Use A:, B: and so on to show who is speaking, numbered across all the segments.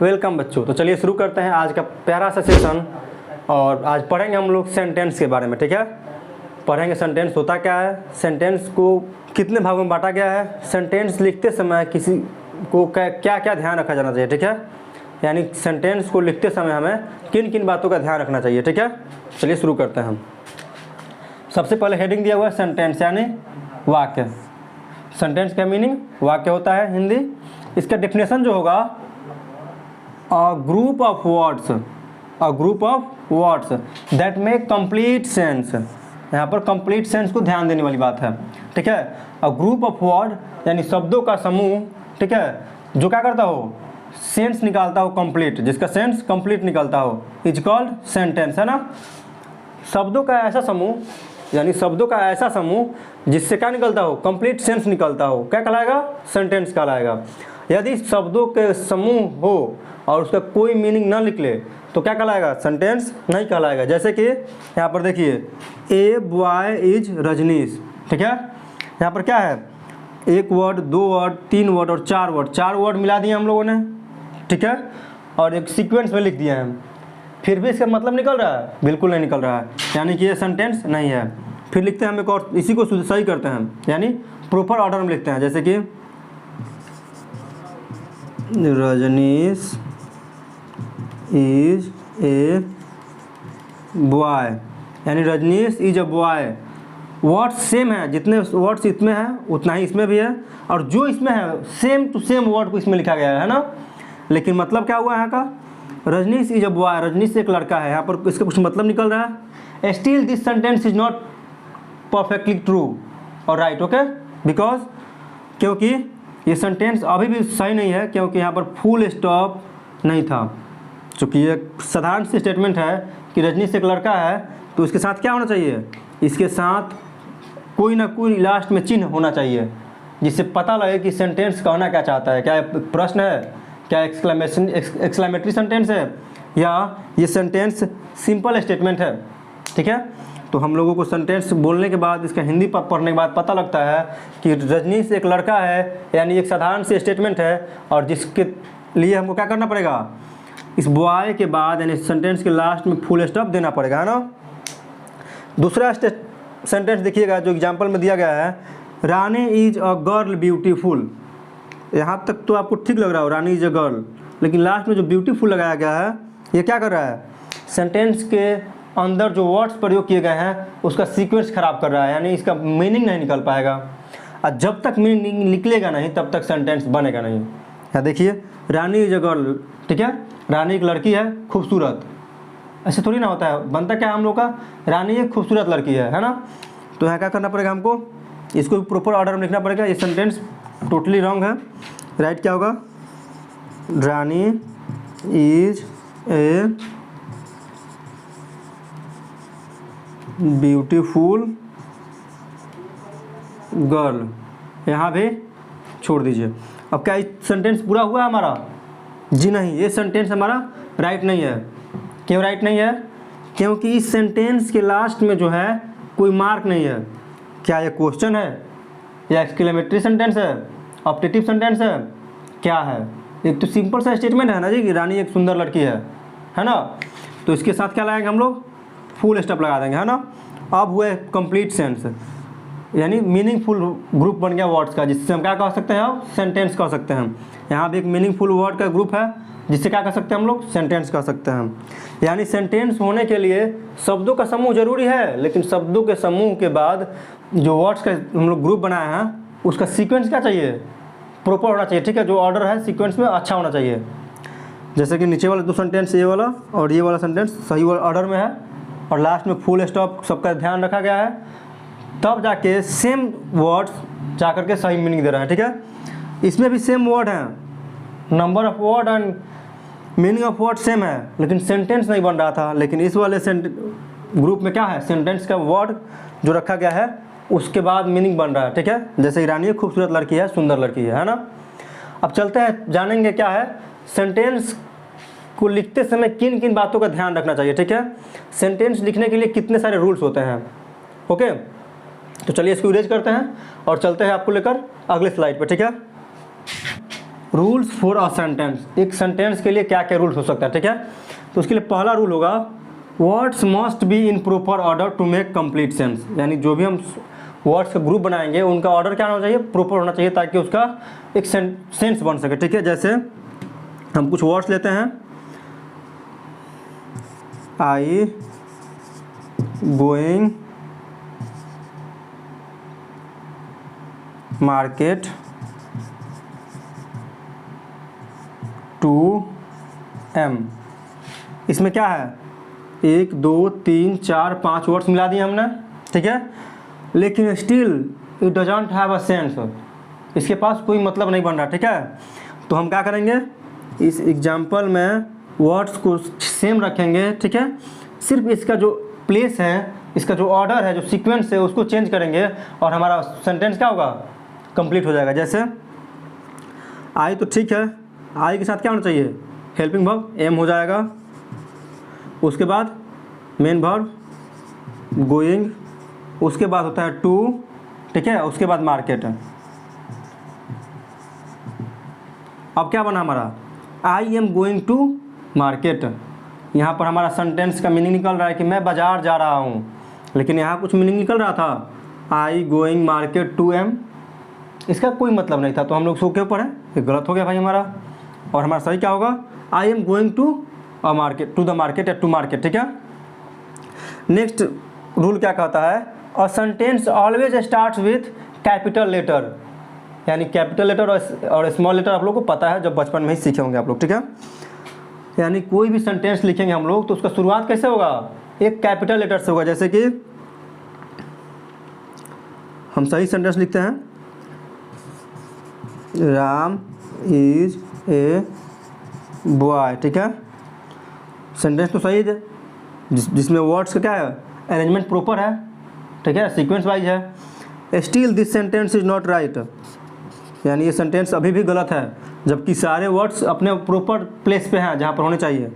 A: Welcome बच्चों। तो चलिए शुरू करते हैं आज का प्यारा सा सेशन। और आज पढ़ेंगे हम लोग सेंटेंस के बारे में, ठीक है। पढ़ेंगे सेंटेंस होता क्या है, सेंटेंस को कितने भागों में बांटा गया है, सेंटेंस लिखते समय किसी को क्या क्या ध्यान रखा जाना चाहिए, ठीक है। यानी सेंटेंस को लिखते समय हमें किन किन बातों का ध्यान रखना चाहिए, ठीक है। चलिए शुरू करते हैं हम। सबसे पहले हेडिंग दिया हुआ है सेंटेंस यानी वाक्य। सेंटेंस का मीनिंग वाक्य होता है हिंदी। इसका डेफिनेशन जो होगा a group of words that make complete sense. यहाँ पर कंप्लीट सेंस को ध्यान देने वाली बात है, ठीक है। अ ग्रुप ऑफ वर्ड यानी शब्दों का समूह, ठीक है, जो क्या करता हो, सेंस निकालता हो कंप्लीट, जिसका सेंस कंप्लीट निकलता हो, इज कॉल्ड सेंटेंस, है ना। शब्दों का ऐसा समूह यानी शब्दों का ऐसा समूह जिससे क्या निकलता हो, कंप्लीट सेंस निकलता हो, क्या कहलाएगा, सेंटेंस कहलाएगा। यदि शब्दों के समूह हो और उसका कोई मीनिंग ना निकले तो क्या कहलाएगा, सेंटेंस नहीं कहलाएगा। जैसे कि यहाँ पर देखिए, ए बॉय इज रजनीश, ठीक है। यहाँ पर क्या है, एक वर्ड, दो वर्ड, तीन वर्ड और चार वर्ड मिला दिए हम लोगों ने, ठीक है, और एक सीक्वेंस में लिख दिया है। फिर भी इसका मतलब निकल रहा है, बिल्कुल नहीं निकल रहा है, यानी कि ये सेंटेंस नहीं है। फिर लिखते हैं हम एक और, इसी को सही करते हैं, यानी प्रॉपर ऑर्डर में लिखते हैं। जैसे कि रजनीश इज ए बॉय, यानी Rajneesh is a boy. Words same है, जितने वर्ड्स इसमें हैं उतना ही इसमें भी है, और जो इसमें है सेम टू सेम वर्ड को इसमें लिखा गया है ना। लेकिन मतलब क्या हुआ यहाँ का, Rajneesh is a boy, Rajneesh एक लड़का है, यहाँ पर इसका कुछ मतलब निकल रहा है। Still this sentence is not perfectly true और राइट, ओके, बिकॉज क्योंकि ये सेंटेंस अभी भी सही नहीं है, क्योंकि यहाँ पर फुल स्टॉप नहीं था। चूँकि ये साधारण सी स्टेटमेंट है कि रजनीश एक लड़का है, तो इसके साथ क्या होना चाहिए, इसके साथ कोई ना कोई लास्ट में चिन्ह होना चाहिए, जिससे पता लगे कि सेंटेंस कहना क्या चाहता है। क्या प्रश्न है, क्या एक्सक्लेमेटरी सेंटेंस है, या ये सेंटेंस सिंपल स्टेटमेंट है, ठीक है। तो हम लोगों को सेंटेंस बोलने के बाद, इसका हिंदी पढ़ने के बाद पता लगता है कि रजनीश एक लड़का है, यानी एक साधारण सी स्टेटमेंट है, और जिसके लिए हमको क्या करना पड़ेगा, इस बॉय के बाद यानी सेंटेंस के लास्ट में फुल स्टॉप देना पड़ेगा, है ना। दूसरा सेंटेंस देखिएगा जो एग्जाम्पल में दिया गया है, रानी इज अ गर्ल ब्यूटीफुल। यहाँ तक तो आपको ठीक लग रहा हो, रानी इज अ गर्ल, लेकिन लास्ट में जो ब्यूटीफुल लगाया गया है, ये क्या कर रहा है, सेंटेंस के अंदर जो वर्ड्स प्रयोग किए गए हैं उसका सीक्वेंस खराब कर रहा है, यानी इसका मीनिंग नहीं निकल पाएगा। और जब तक मीनिंग निकलेगा नहीं तब तक सेंटेंस बनेगा नहीं। यहाँ देखिए, रानी इज अ गर्ल, ठीक है, रानी एक लड़की है खूबसूरत। ऐसे थोड़ी ना होता है, बनता क्या हम लोग का, रानी एक खूबसूरत लड़की है ना। तो यहाँ क्या करना पड़ेगा हमको, इसको प्रॉपर ऑर्डर में लिखना पड़ेगा। ये सेंटेंस टोटली रॉन्ग है। राइट क्या होगा, रानी इज ए ब्यूटीफुल गर्ल, यहाँ भी छोड़ दीजिए। अब क्या सेंटेंस पूरा हुआ हमारा, जी नहीं, ये सेंटेंस हमारा राइट नहीं है। क्यों राइट नहीं है, क्योंकि इस सेंटेंस के लास्ट में जो है कोई मार्क नहीं है। क्या ये क्वेश्चन है, या एक्सक्लेमेटरी सेंटेंस है, ऑप्टेटिव सेंटेंस है, क्या है। एक तो सिंपल सा स्टेटमेंट है ना जी कि रानी एक सुंदर लड़की है ना। तो इसके साथ क्या लगाएंगे हम लोग, फुल स्टॉप लगा देंगे, है ना। अब हुए कंप्लीट सेंस, यानी मीनिंगफुल ग्रुप बन गया वर्ड्स का, जिससे हम क्या कह सकते हैं, अब सेंटेंस कह सकते हैं। यहाँ भी एक मीनिंगफुल वर्ड का ग्रुप है, जिससे क्या कह सकते हैं हम लोग, सेंटेंस कह सकते हैं। यानी सेंटेंस होने के लिए शब्दों का समूह जरूरी है, लेकिन शब्दों के समूह के बाद जो वर्ड्स का हम लोग ग्रुप बनाए हैं उसका सीक्वेंस क्या चाहिए, प्रॉपर होना चाहिए, ठीक है। जो ऑर्डर है सीक्वेंस में अच्छा होना चाहिए। जैसे कि नीचे वाले दो सेंटेंस, ये वाला और ये वाला सेंटेंस सही ऑर्डर में है, और लास्ट में फुल स्टॉप सबका ध्यान रखा गया है, तब जाके सेम वर्ड्स जाकर के सही मीनिंग दे रहा है, ठीक है। इसमें भी सेम वर्ड हैं, number of word and meaning of word same है, लेकिन सेंटेंस नहीं बन रहा था। लेकिन इस वाले ग्रुप में क्या है, सेंटेंस का वर्ड जो रखा गया है उसके बाद मीनिंग बन रहा है, ठीक है। जैसे रानी खूबसूरत लड़की है, सुंदर लड़की है ना। अब चलते हैं, जानेंगे क्या है सेंटेंस को लिखते समय किन किन बातों का ध्यान रखना चाहिए, ठीक है। सेंटेंस लिखने के लिए कितने सारे रूल्स होते हैं, ओके। तो चलिए इसको इरेज करते हैं और चलते हैं आपको लेकर अगले स्लाइड पर, ठीक है। रूल्स फॉर अ सेंटेंस, एक सेंटेंस के लिए क्या क्या रूल्स हो सकता है, ठीक है। तो उसके लिए पहला रूल होगा words must be in proper order to make complete sense, यानी जो भी हम वर्ड्स का ग्रुप बनाएंगे उनका ऑर्डर क्या होना चाहिए, प्रॉपर होना चाहिए, ताकि उसका एक सेंस बन सके, ठीक है। जैसे हम कुछ वर्ड्स लेते हैं, I going market to am, इसमें क्या है 1 2 3 4 5 वर्ड्स मिला दिए हमने, ठीक है, लेकिन still it doesn't have a sense, इसके पास कोई मतलब नहीं बन रहा, ठीक है। तो हम क्या करेंगे, इस एग्जाम्पल में वर्ड्स को सेम रखेंगे, ठीक है, सिर्फ इसका जो प्लेस है, इसका जो ऑर्डर है, जो सीक्वेंस है, उसको चेंज करेंगे और हमारा सेंटेंस क्या होगा, कंप्लीट हो जाएगा। जैसे आई तो ठीक है, आई के साथ क्या होना चाहिए, हेल्पिंग वर्ब एम हो जाएगा, उसके बाद मेन वर्ब गोइंग, उसके बाद होता है टू, ठीक है, उसके बाद मार्केट। अब क्या बना हमारा, I am going to market, यहाँ पर हमारा सेंटेंस का मीनिंग निकल रहा है कि मैं बाजार जा रहा हूँ, लेकिन यहाँ कुछ मीनिंग निकल रहा था I going market to am, इसका कोई मतलब नहीं था, तो हम लोग सो के ऊपर है, ये गलत हो गया भाई हमारा। और हमारा सही क्या होगा, I am going to a market, to the market या टू मार्केट, ठीक है। नेक्स्ट रूल क्या कहता है, a sentence always starts with capital letter, यानी कैपिटल लेटर और स्मॉल लेटर आप लोग को पता है, जब बचपन में ही सीखे होंगे आप लोग, ठीक है। यानी कोई भी सेंटेंस लिखेंगे हम लोग तो उसका शुरुआत कैसे होगा, एक कैपिटल लेटर से होगा। जैसे कि हम सही सेंटेंस लिखते हैं, राम इज ए बॉय, ठीक है, सेंटेंस तो सही है, जिसमें वर्ड्स का क्या है, अरेंजमेंट प्रॉपर है, ठीक है, सीक्वेंस वाइज है। Still this sentence is not right, यानी ये सेंटेंस अभी भी गलत है, जबकि सारे वर्ड्स अपने प्रॉपर प्लेस पे हैं जहाँ पर होने चाहिए,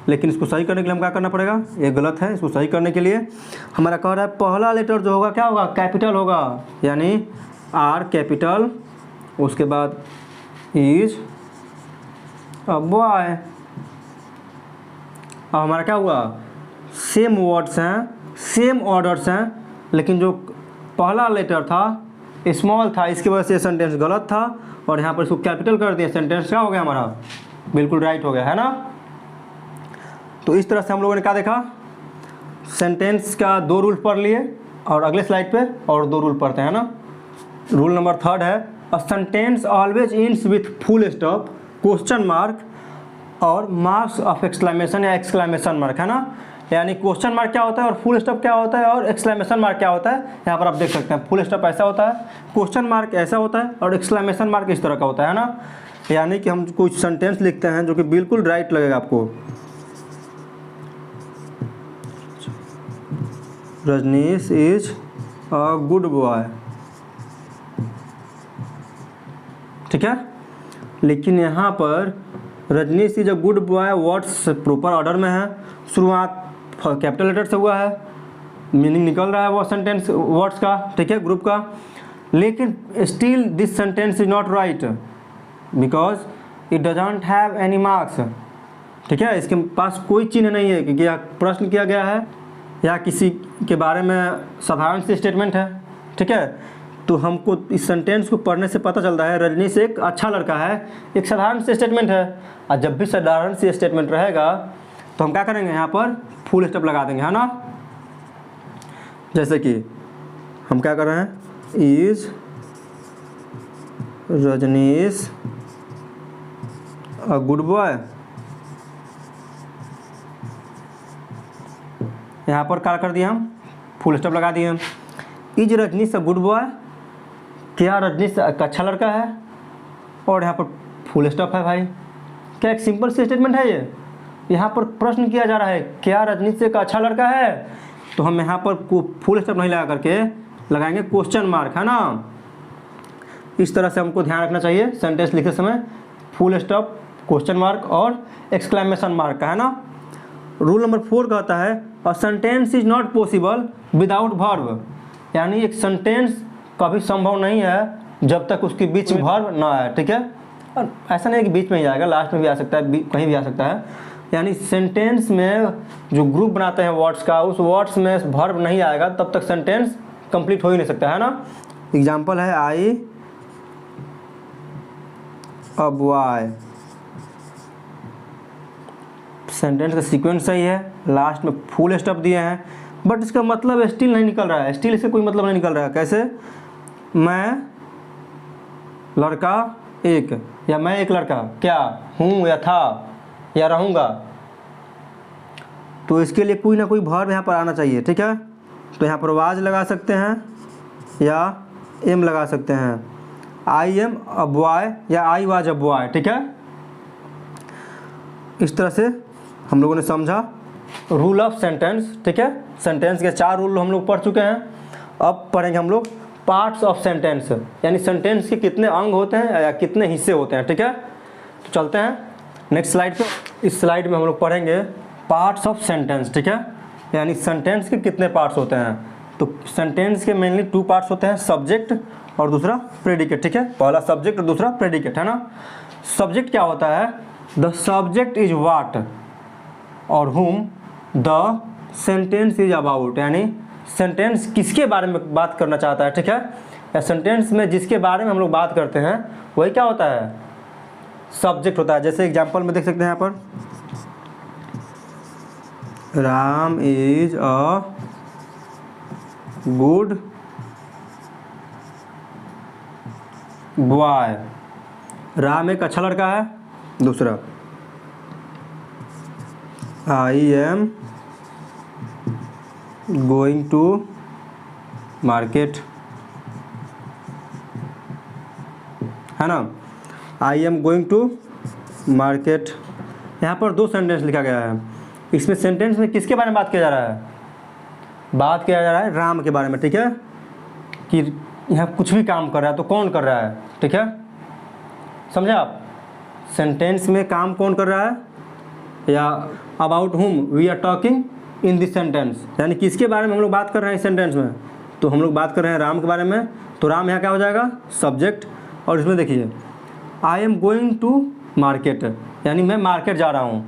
A: लेकिन इसको सही करने के लिए हम क्या करना पड़ेगा, ये गलत है, इसको सही करने के लिए हमारा कह रहा है पहला लेटर जो होगा क्या होगा, कैपिटल होगा, यानी आर कैपिटल, उसके बाद इज अ बॉय। अब हमारा क्या हुआ, सेम वर्ड्स हैं, सेम ऑर्डर्स हैं, लेकिन जो पहला लेटर था स्मॉल था, इसकी वजह से ये सेंटेंस गलत था, और यहाँ पर इसको कैपिटल कर दिया, सेंटेंस क्या हो गया हमारा, बिल्कुल राइट हो गया, है ना। तो इस तरह से हम लोगों ने क्या देखा, सेंटेंस का 2 रूल पढ़ लिए, और अगले स्लाइड पे और 2 रूल पढ़ते हैं ना। रूल नंबर 3 है, a sentence always ends with full stop, question mark और मार्क्स ऑफ एक्सक्लेमेशन या एक्सक्लेमेशन मार्क, है ना। यानी क्वेश्चन मार्क क्या होता है और फुल स्टॉप क्या होता है और एक्सक्लेमेशन मार्क क्या होता है, यहाँ पर आप देख सकते हैं, फुल स्टॉप ऐसा होता है, क्वेश्चन मार्क ऐसा होता है, और एक्सक्लेमेशन मार्क इस तरह का होता है ना। यानी कि हम कुछ सेंटेंस लिखते हैं जो कि बिल्कुल राइट लगेगा आपको, Rajneesh is a good boy, ठीक है, लेकिन यहाँ पर Rajneesh is a good boy words proper order में है, शुरुआत कैपिटल लेटर से हुआ है, मीनिंग निकल रहा है वो सेंटेंस वर्ड्स का, ठीक है, ग्रुप का, लेकिन still this sentence is not right because it doesn't have any marks, ठीक है, इसके पास कोई चिन्ह नहीं है, क्योंकि प्रश्न किया गया है या किसी के बारे में साधारण सी स्टेटमेंट है, ठीक है। तो हमको इस सेंटेंस को पढ़ने से पता चलता है रजनीश एक अच्छा लड़का है, एक साधारण सी स्टेटमेंट है, और जब भी साधारण सी स्टेटमेंट रहेगा तो हम क्या करेंगे, यहाँ पर फुल स्टॉप लगा देंगे, है ना। जैसे कि हम क्या कर रहे हैं, is Rajneesh a good boy, यहाँ पर क्या कर दिया, हम फुल स्टॉप लगा दिए। Is Rajneesh a good boy, क्या रजनीश एक अच्छा लड़का है, और यहाँ पर फुल स्टॉप है भाई, क्या एक सिंपल सी स्टेटमेंट है ये, यहाँ पर प्रश्न किया जा रहा है क्या रजनीश एक अच्छा लड़का है, तो हम यहाँ पर फुल स्टॉप नहीं लगा करके लगाएंगे क्वेश्चन मार्क, है ना। इस तरह से हमको ध्यान रखना चाहिए सेंटेंस लिखते समय, फुल स्टॉप, क्वेश्चन मार्क और एक्सक्लेमेशन मार्क का, है ना। रूल नंबर 4 कहता है a sentence is not possible without verb, यानी एक सेंटेंस कभी संभव नहीं है जब तक उसके बीच में वर्ब ना आए, ठीक है। और ऐसा नहीं है कि बीच में ही आएगा, लास्ट में भी आ सकता है, कहीं भी आ सकता है। यानी सेंटेंस में जो ग्रुप बनाते हैं वर्ड्स का, उस वर्ड्स में वर्ब नहीं आएगा तब तक सेंटेंस कंप्लीट हो ही नहीं सकता है ना। एग्जाम्पल है आई अ बॉय, सेंटेंस का सीक्वेंस सही है, लास्ट में फुल स्टॉप दिए हैं, बट इसका मतलब स्टिल नहीं निकल रहा है, स्टिल इससे कोई मतलब नहीं निकल रहा है। कैसे? मैं लड़का एक, या मैं एक लड़का क्या हूँ या था या रहूँगा, तो इसके लिए कोई ना कोई वर्ब यहाँ पर आना चाहिए, ठीक है। तो यहाँ पर वाज लगा सकते हैं या एम लगा सकते हैं, आई एम अ बॉय या आई वाज अ बॉय, ठीक है। इस तरह से हम लोगों ने समझा रूल ऑफ सेंटेंस, ठीक है। सेंटेंस के 4 रूल हम लोग पढ़ चुके हैं। अब पढ़ेंगे हम लोग पार्ट्स ऑफ सेंटेंस, यानी सेंटेंस के कितने अंग होते हैं या कितने हिस्से होते हैं, ठीक है। तो चलते हैं नेक्स्ट स्लाइड पे। इस स्लाइड में हम लोग पढ़ेंगे पार्ट्स ऑफ सेंटेंस, ठीक है, यानी सेंटेंस के कितने पार्ट्स होते हैं। तो सेंटेंस के मेनली 2 पार्ट्स होते हैं, सब्जेक्ट और दूसरा प्रेडिकेट, ठीक है। पहला सब्जेक्ट और दूसरा प्रेडिकेट, है ना। सब्जेक्ट क्या होता है? द सब्जेक्ट इज व्हाट और whom the sentence is about, यानी सेंटेंस किसके बारे में बात करना चाहता है, ठीक है। या सेंटेंस में जिसके बारे में हम लोग बात करते हैं वही क्या होता है? सब्जेक्ट होता है। जैसे एग्जांपल में देख सकते हैं यहाँ पर, Ram is a good boy, Ram एक अच्छा लड़का है। दूसरा, I am going to market, है ना। I am going to market, यहाँ पर 2 सेंटेंस लिखा गया है। इसमें सेंटेंस में किसके बारे में बात किया जा रहा है? बात किया जा रहा है राम के बारे में, ठीक है। कि यहाँ कुछ भी काम कर रहा है तो कौन कर रहा है, ठीक है, समझे आप। सेंटेंस में काम कौन कर रहा है, या about whom we are talking in this sentence, यानी किसके बारे में हम लोग बात कर रहे हैं इस सेंटेंस में। तो हम लोग बात कर रहे हैं राम के बारे में, तो राम यहाँ क्या हो जाएगा? सब्जेक्ट। और इसमें देखिए I am going to market, यानी मैं मार्केट जा रहा हूँ।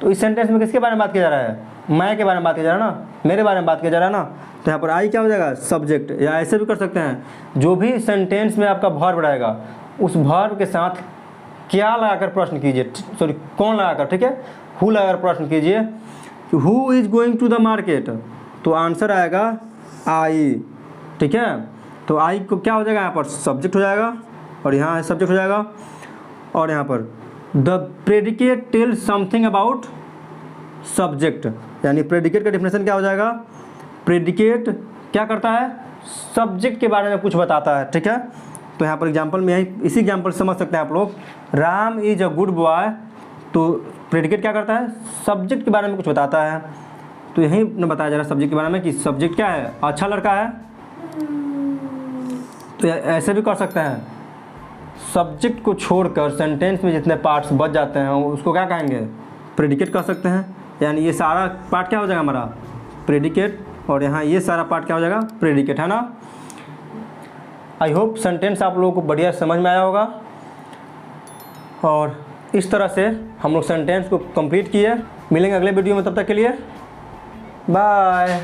A: तो इस सेंटेंस में किसके बारे में बात किया जा रहा है? मैं के बारे में बात किया जा रहा है ना, मेरे बारे में बात किया जा रहा है ना। तो यहाँ पर आई क्या हो जाएगा? सब्जेक्ट। या ऐसे भी कर सकते हैं, जो भी सेंटेंस में आपका वर्ब रहेगा उस वर्ब के साथ क्या लगाकर प्रश्न कीजिए, सॉरी कौन लगाकर, ठीक है, हु लगाकर प्रश्न कीजिए कि who is going to the market, तो आंसर आएगा आई, ठीक है। तो आई को क्या हो जाएगा? यहाँ पर सब्जेक्ट हो जाएगा और यहाँ सब्जेक्ट हो जाएगा। और यहाँ पर the predicate tell something about subject, यानी प्रेडिकेट का डिफिनेशन क्या हो जाएगा? प्रेडिकेट क्या करता है? सब्जेक्ट के बारे में कुछ बताता है, ठीक है। तो यहाँ पर एग्जांपल में इसी एग्जांपल समझ सकते हैं आप लोग, Ram is a good boy, तो प्रेडिकेट क्या करता है? सब्जेक्ट के बारे में कुछ बताता है। तो यही न बताया जा रहा है सब्जेक्ट के बारे में कि सब्जेक्ट क्या है? अच्छा लड़का है। तो ऐसे भी कर सकते हैं, सब्जेक्ट को छोड़कर सेंटेंस में जितने पार्ट्स बच जाते हैं उसको क्या कहेंगे? प्रेडिकेट कह सकते हैं। यानी ये सारा पार्ट क्या हो जाएगा हमारा? प्रेडिकेट। और यहाँ ये सारा पार्ट क्या हो जाएगा? प्रेडिकेट, है ना। आई होप सेंटेंस आप लोगों को बढ़िया समझ में आया होगा। और इस तरह से हम लोग सेंटेंस को कंप्लीट किए। मिलेंगे अगले वीडियो में, तब तक के लिए बाय।